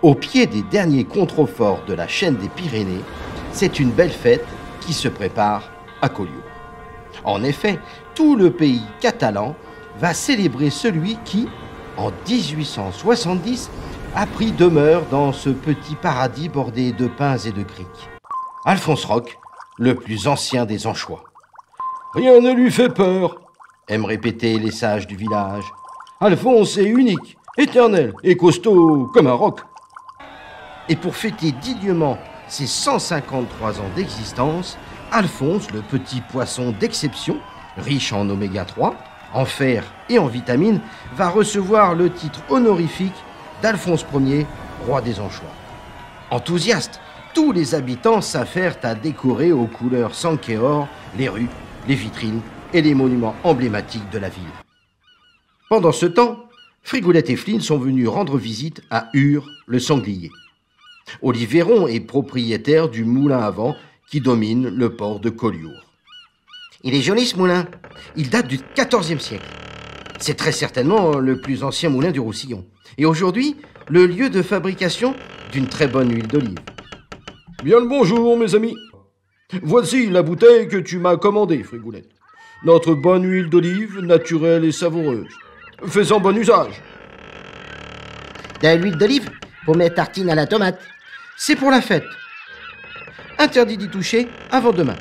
Au pied des derniers contreforts de la chaîne des Pyrénées, c'est une belle fête qui se prépare à Collioure. En effet, tout le pays catalan va célébrer celui qui, en 1870, a pris demeure dans ce petit paradis bordé de pins et de criques. Alphonse Roch, le plus ancien des Anchois. Rien ne lui fait peur, aiment répéter les sages du village. Alphonse est unique, éternel et costaud comme un roc. Et pour fêter dignement ses 153 ans d'existence, Alphonse, le petit poisson d'exception, riche en oméga 3, en fer et en vitamines, va recevoir le titre honorifique d'Alphonse Ier, roi des Anchois. Enthousiastes, tous les habitants s'affairent à décorer aux couleurs sang et or les rues, les vitrines et les monuments emblématiques de la ville. Pendant ce temps, Frigoulette et Flynn sont venus rendre visite à Ur, le sanglier. Oliveron est propriétaire du moulin à vent qui domine le port de Collioure. Il est joli ce moulin. Il date du XIVe siècle. C'est très certainement le plus ancien moulin du Roussillon. Et aujourd'hui, le lieu de fabrication d'une très bonne huile d'olive. Bien le bonjour, mes amis. Voici la bouteille que tu m'as commandée, Frigoulette. Notre bonne huile d'olive, naturelle et savoureuse. Fais-en bon usage. De l'huile d'olive pour mes tartines à la tomate. C'est pour la fête. Interdit d'y toucher avant demain.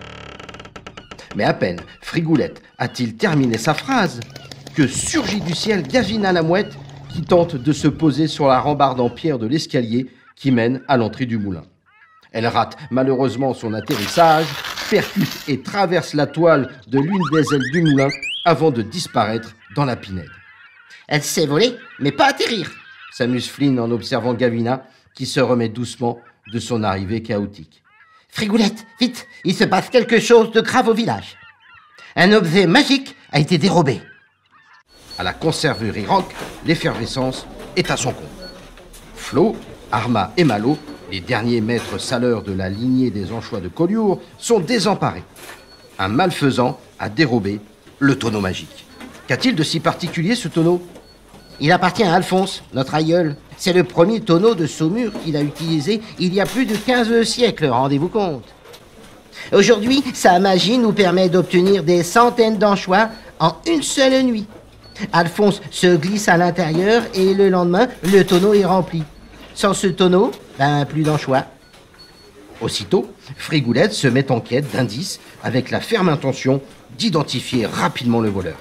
Mais à peine Frigoulette a-t-il terminé sa phrase que surgit du ciel Gavina la mouette qui tente de se poser sur la rambarde en pierre de l'escalier qui mène à l'entrée du moulin. Elle rate malheureusement son atterrissage, percute et traverse la toile de l'une des ailes du moulin avant de disparaître dans la pinède. Elle sait voler, mais pas atterrir, s'amuse Flynn en observant Gavina qui se remet doucement de son arrivée chaotique. Frigoulette, vite, il se passe quelque chose de grave au village. Un objet magique a été dérobé. À la conserverie Roch, l'effervescence est à son comble. Flo, Arma et Malo, les derniers maîtres saleurs de la lignée des Anchois de Collioure, sont désemparés. Un malfaisant a dérobé le tonneau magique. Qu'a-t-il de si particulier ce tonneau ? Il appartient à Alphonse, notre aïeul. C'est le premier tonneau de Saumur qu'il a utilisé il y a plus de 15 siècles, rendez-vous compte. Aujourd'hui, sa magie nous permet d'obtenir des centaines d'anchois en une seule nuit. Alphonse se glisse à l'intérieur et le lendemain, le tonneau est rempli. Sans ce tonneau, plus d'anchois. Aussitôt, Frigoulette se met en quête d'indices avec la ferme intention d'identifier rapidement le voleur.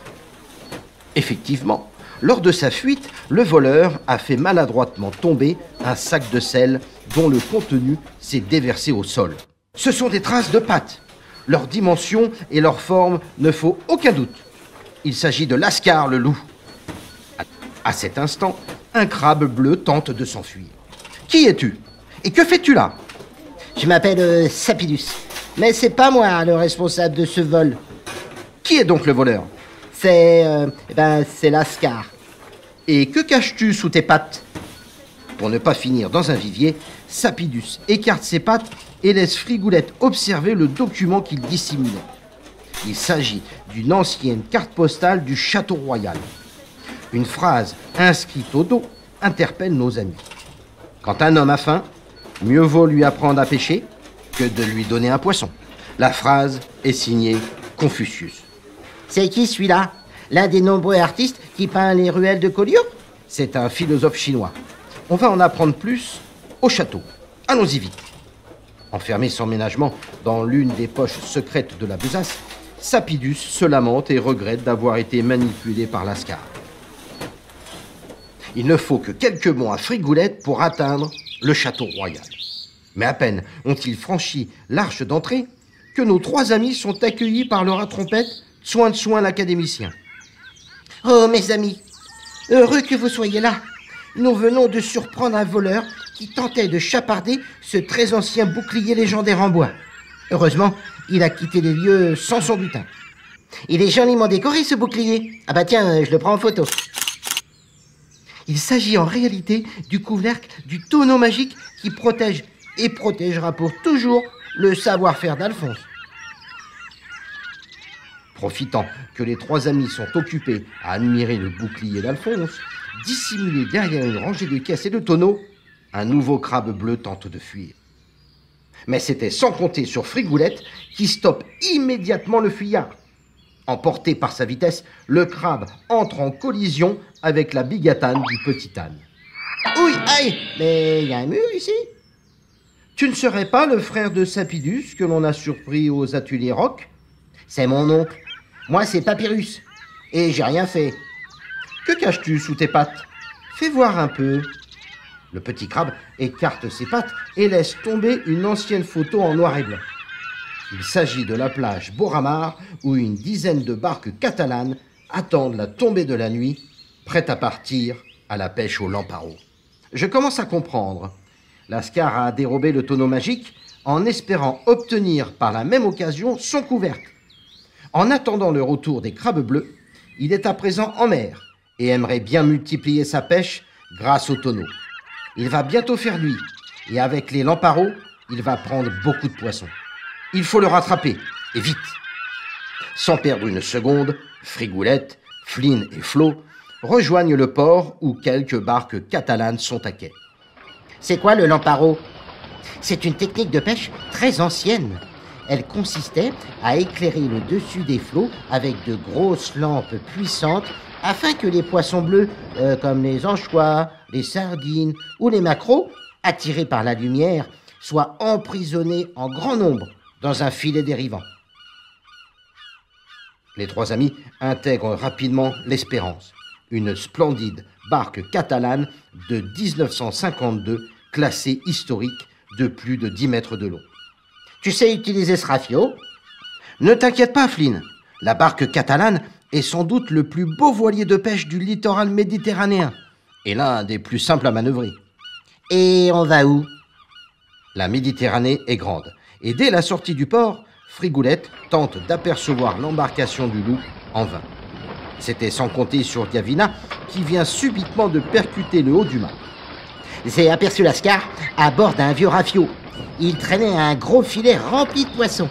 Effectivement, lors de sa fuite, le voleur a fait maladroitement tomber un sac de sel dont le contenu s'est déversé au sol. Ce sont des traces de pattes. Leur dimension et leur forme ne faut aucun doute. Il s'agit de Lascar le loup. À cet instant, un crabe bleu tente de s'enfuir. Qui es-tu ? Et que fais-tu là ? Je m'appelle Sapidus, mais c'est pas moi le responsable de ce vol. Qui est donc le voleur ? C'est Lascar. Et que caches-tu sous tes pattes ? Pour ne pas finir dans un vivier, Sapidus écarte ses pattes et laisse Frigoulette observer le document qu'il dissimulait. Il s'agit d'une ancienne carte postale du château royal. Une phrase inscrite au dos interpelle nos amis. Quand un homme a faim, mieux vaut lui apprendre à pêcher que de lui donner un poisson. La phrase est signée Confucius. C'est qui celui-là ? L'un des nombreux artistes qui peint les ruelles de Collioure ? C'est un philosophe chinois. On va en apprendre plus au château. Allons-y vite. Enfermé sans ménagement dans l'une des poches secrètes de la besace, Sapidus se lamente et regrette d'avoir été manipulé par Lascar. Il ne faut que quelques mots à Frigoulette pour atteindre le château royal. Mais à peine ont-ils franchi l'arche d'entrée que nos trois amis sont accueillis par le rat trompette, soin de soin l'académicien. Oh, mes amis, heureux que vous soyez là. Nous venons de surprendre un voleur qui tentait de chaparder ce très ancien bouclier légendaire en bois. Heureusement, il a quitté les lieux sans son butin. Il est joliment décoré, ce bouclier. Ah bah tiens, je le prends en photo. Il s'agit en réalité du couvercle du tonneau magique qui protège et protégera pour toujours le savoir-faire d'Alphonse. Profitant que les trois amis sont occupés à admirer le bouclier d'Alphonse, dissimulé derrière une rangée de caisses et de tonneaux, Un nouveau crabe bleu tente de fuir. Mais c'était sans compter sur Frigoulette qui stoppe immédiatement le fuyard. Emporté par sa vitesse, le crabe entre en collision avec la bigatane du petit âne. Oui, aïe, mais il y a un mur ici. Tu ne serais pas le frère de Sapidus que l'on a surpris aux ateliers rock? C'est mon oncle. Moi, c'est Papyrus. Et j'ai rien fait. Que caches-tu sous tes pattes? Fais voir un peu. Le petit crabe écarte ses pattes et laisse tomber une ancienne photo en noir et blanc. Il s'agit de la plage Boramar où une dizaine de barques catalanes attendent la tombée de la nuit, prêtes à partir à la pêche au lamparo. Je commence à comprendre. Lascar a dérobé le tonneau magique en espérant obtenir par la même occasion son couvercle. En attendant le retour des crabes bleus, il est à présent en mer et aimerait bien multiplier sa pêche grâce au tonneau. Il va bientôt faire nuit et avec les lamparos, il va prendre beaucoup de poissons. Il faut le rattraper, et vite. Sans perdre une seconde, Frigoulette, Flynn et Flo rejoignent le port où quelques barques catalanes sont à quai. C'est quoi le lamparo? C'est une technique de pêche très ancienne. Elle consistait à éclairer le dessus des flots avec de grosses lampes puissantes afin que les poissons bleus, comme les anchois, les sardines ou les maquereaux, attirés par la lumière, soient emprisonnés en grand nombre dans un filet dérivant. Les trois amis intègrent rapidement l'Espérance, une splendide barque catalane de 1952, classée historique de plus de 10 mètres de long. Tu sais utiliser ce rafio? Ne t'inquiète pas, Flynn. La barque catalane est sans doute le plus beau voilier de pêche du littoral méditerranéen et l'un des plus simples à manœuvrer. Et on va où? La Méditerranée est grande et dès la sortie du port, Frigoulette tente d'apercevoir l'embarcation du loup en vain. C'était sans compter sur Gavina qui vient subitement de percuter le haut du mât. J'ai aperçu Lascar à bord d'un vieux rafio. Il traînait un gros filet rempli de poissons.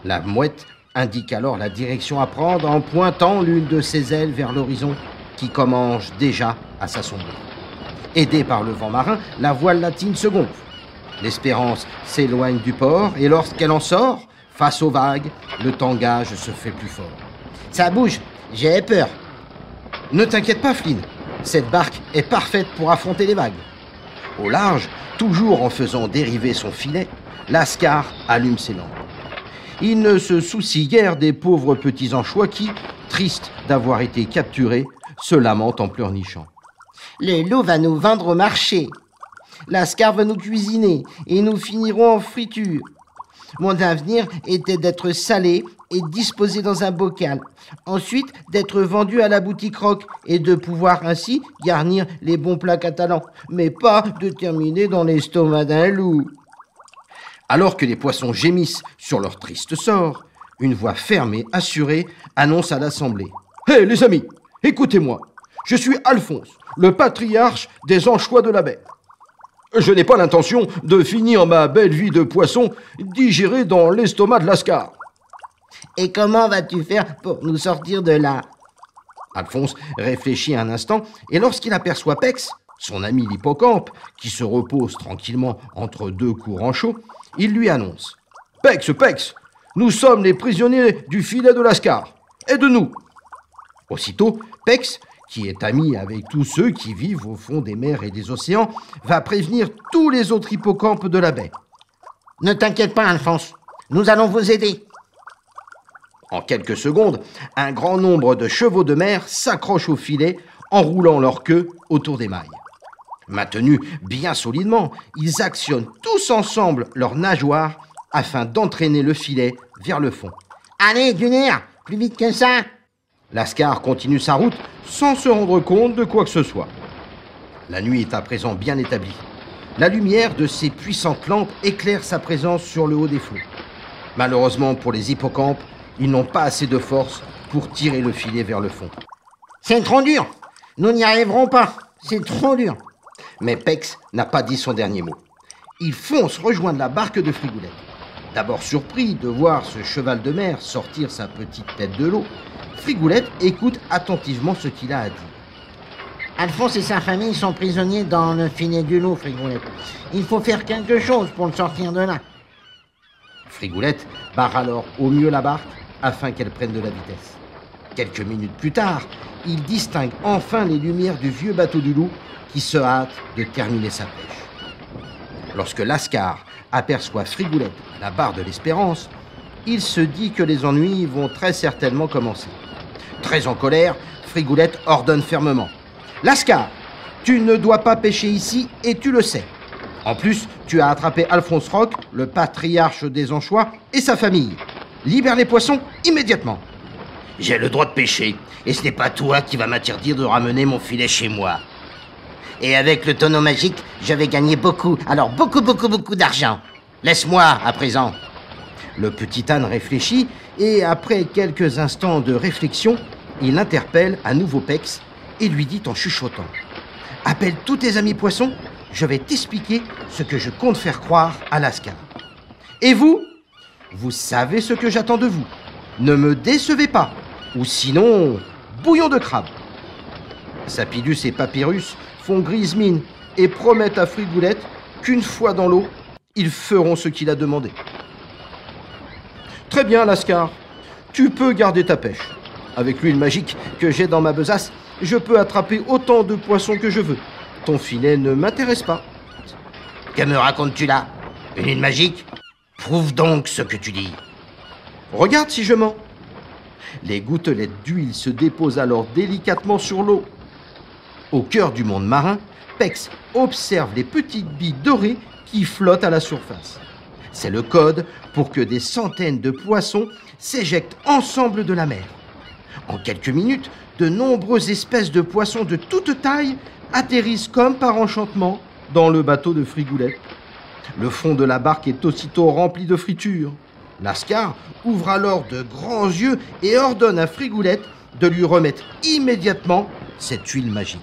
La mouette indique alors la direction à prendre en pointant l'une de ses ailes vers l'horizon qui commence déjà à s'assombrir. Aidée par le vent marin, la voile latine se gonfle. L'Espérance s'éloigne du port et lorsqu'elle en sort, face aux vagues, le tangage se fait plus fort. Ça bouge, j'ai peur. Ne t'inquiète pas, Flynn. Cette barque est parfaite pour affronter les vagues. Au large, toujours en faisant dériver son filet, Lascar allume ses lampes. Il ne se soucie guère des pauvres petits anchois qui, tristes d'avoir été capturés, se lamentent en pleurnichant. Le loup va nous vendre au marché. Lascar va nous cuisiner et nous finirons en friture. Mon avenir était d'être salé et disposé dans un bocal. Ensuite, d'être vendu à la boutique rock et de pouvoir ainsi garnir les bons plats catalans, mais pas de terminer dans l'estomac d'un loup. Alors que les poissons gémissent sur leur triste sort, une voix ferme et assurée annonce à l'assemblée. « Hé, les amis, écoutez-moi. Je suis Alphonse, le patriarche des anchois de la baie. Je n'ai pas l'intention de finir ma belle vie de poisson digérée dans l'estomac de Lascar. » Et comment vas-tu faire pour nous sortir de là? Alphonse réfléchit un instant et lorsqu'il aperçoit Pex, son ami l'hippocampe, qui se repose tranquillement entre deux courants chauds, il lui annonce. « Pex, nous sommes les prisonniers du filet de Lascar. Aide-nous !» Aussitôt, Pex, qui est ami avec tous ceux qui vivent au fond des mers et des océans, va prévenir tous les autres hippocampes de la baie. « Ne t'inquiète pas, Alphonse, nous allons vous aider. » En quelques secondes, un grand nombre de chevaux de mer s'accrochent au filet, enroulant leur queue autour des mailles. Maintenus bien solidement, ils actionnent tous ensemble leurs nageoires afin d'entraîner le filet vers le fond. « Allez, du nerf, plus vite que ça !» Lascar continue sa route sans se rendre compte de quoi que ce soit. La nuit est à présent bien établie. La lumière de ses puissantes lampes éclaire sa présence sur le haut des flots. Malheureusement pour les hippocampes, ils n'ont pas assez de force pour tirer le filet vers le fond. « C'est trop dur. Nous n'y arriverons pas. C'est trop dur. » Mais Pex n'a pas dit son dernier mot. Il fonce rejoindre la barque de Frigoulette. D'abord surpris de voir ce cheval de mer sortir sa petite tête de l'eau, Frigoulette écoute attentivement ce qu'il a à dire. « Alphonse et sa famille sont prisonniers dans le filet du loup, Frigoulette. Il faut faire quelque chose pour le sortir de là. Frigoulette barre alors au mieux la barque afin qu'elle prenne de la vitesse. Quelques minutes plus tard, il distingue enfin les lumières du vieux bateau du loup qui se hâte de terminer sa pêche. Lorsque Lascar aperçoit Frigoulette à la barre de l'Espérance, il se dit que les ennuis vont très certainement commencer. Très en colère, Frigoulette ordonne fermement: « Lascar, tu ne dois pas pêcher ici et tu le sais. En plus, tu as attrapé Alphonse Roch, le patriarche des Anchois, et sa famille. Libère les poissons immédiatement. » « J'ai le droit de pêcher, et ce n'est pas toi qui vas m'interdire de ramener mon filet chez moi. » Et avec le tonneau magique, je vais gagner beaucoup, alors beaucoup d'argent. Laisse-moi à présent. Le petit âne réfléchit, et après quelques instants de réflexion, il interpelle à nouveau Pex et lui dit en chuchotant: « Appelle tous tes amis poissons, je vais t'expliquer ce que je compte faire croire à Lascar. Et vous, vous savez ce que j'attends de vous. Ne me décevez pas, ou sinon, bouillon de crabe. » Sapidus et Papyrus font grise mine et promettent à Frigoulette qu'une fois dans l'eau, ils feront ce qu'il a demandé. « Très bien, Lascar, tu peux garder ta pêche. Avec l'huile magique que j'ai dans ma besace, je peux attraper autant de poissons que je veux. Ton filet ne m'intéresse pas. » « Que me racontes-tu là? Une huile magique? Prouve donc ce que tu dis. » Regarde si je mens. Les gouttelettes d'huile se déposent alors délicatement sur l'eau. Au cœur du monde marin, Pex observe les petites billes dorées qui flottent à la surface. C'est le code pour que des centaines de poissons s'éjectent ensemble de la mer. En quelques minutes, de nombreuses espèces de poissons de toute taille atterrissent comme par enchantement dans le bateau de Frigoulette. Le fond de la barque est aussitôt rempli de fritures. Lascar ouvre alors de grands yeux et ordonne à Frigoulette de lui remettre immédiatement cette huile magique.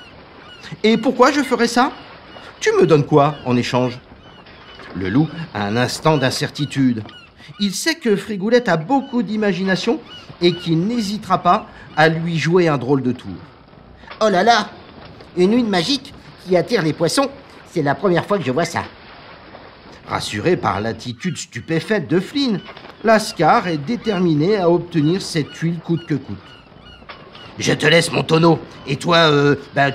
« Et pourquoi je ferais ça? Tu me donnes quoi en échange ?» Le loup a un instant d'incertitude. Il sait que Frigoulette a beaucoup d'imagination et qu'il n'hésitera pas à lui jouer un drôle de tour. « Oh là là! Une huile magique qui attire les poissons, c'est la première fois que je vois ça. » Rassuré par l'attitude stupéfaite de Flynn, Lascar est déterminé à obtenir cette huile coûte que coûte. « Je te laisse mon tonneau, et toi,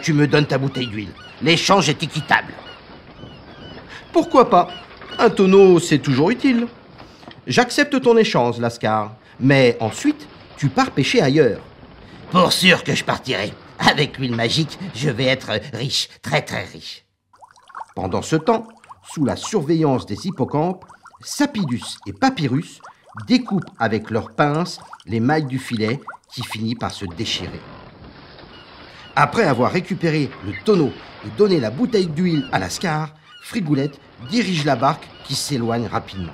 tu me donnes ta bouteille d'huile. L'échange est équitable. » Pourquoi pas? Un tonneau, c'est toujours utile. J'accepte ton échange, Lascar, mais ensuite, tu pars pêcher ailleurs. Pour sûr que je partirai. Avec l'huile magique, je vais être riche, très très riche. Pendant ce temps, sous la surveillance des hippocampes, Sapidus et Papyrus découpent avec leurs pinces les mailles du filet qui finit par se déchirer. Après avoir récupéré le tonneau et donné la bouteille d'huile à Lascar, Frigoulette dirige la barque qui s'éloigne rapidement.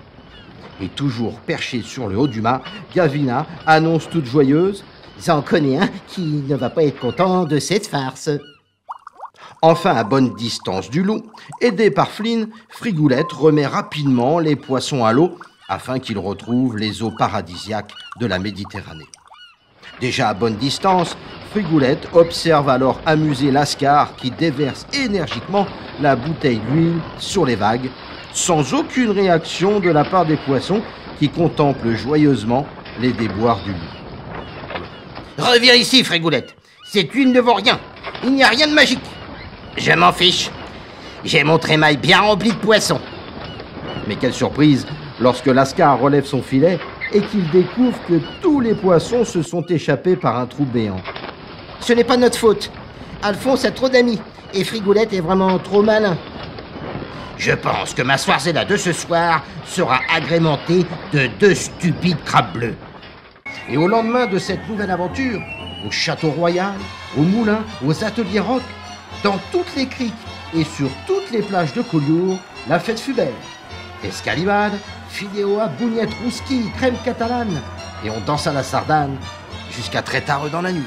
Et toujours perchée sur le haut du mât, Gavina annonce toute joyeuse: « J'en connais un qui ne va pas être content de cette farce. » Enfin, à bonne distance du loup, aidé par Flynn, Frigoulette remet rapidement les poissons à l'eau afin qu'ils retrouvent les eaux paradisiaques de la Méditerranée. Déjà à bonne distance, Frigoulette observe alors amusé Lascar qui déverse énergiquement la bouteille d'huile sur les vagues, sans aucune réaction de la part des poissons qui contemplent joyeusement les déboires du loup. « Reviens ici, Frigoulette. Cette huile ne vaut rien. Il n'y a rien de magique. » « Je m'en fiche. J'ai mon trémail bien rempli de poissons. » Mais quelle surprise lorsque Lascar relève son filet et qu'il découvre que tous les poissons se sont échappés par un trou béant. « Ce n'est pas notre faute. Alphonse a trop d'amis et Frigoulette est vraiment trop malin. » Je pense que ma soirée-là de ce soir sera agrémentée de 2 stupides crabes bleus. Et au lendemain de cette nouvelle aventure, au château royal, au moulin, aux ateliers rock, dans toutes les criques et sur toutes les plages de Collioure, la fête fut belle. Escalivade, fidéoa, bougnette, rouski, crème catalane, et on dansa la sardane jusqu'à très tard dans la nuit.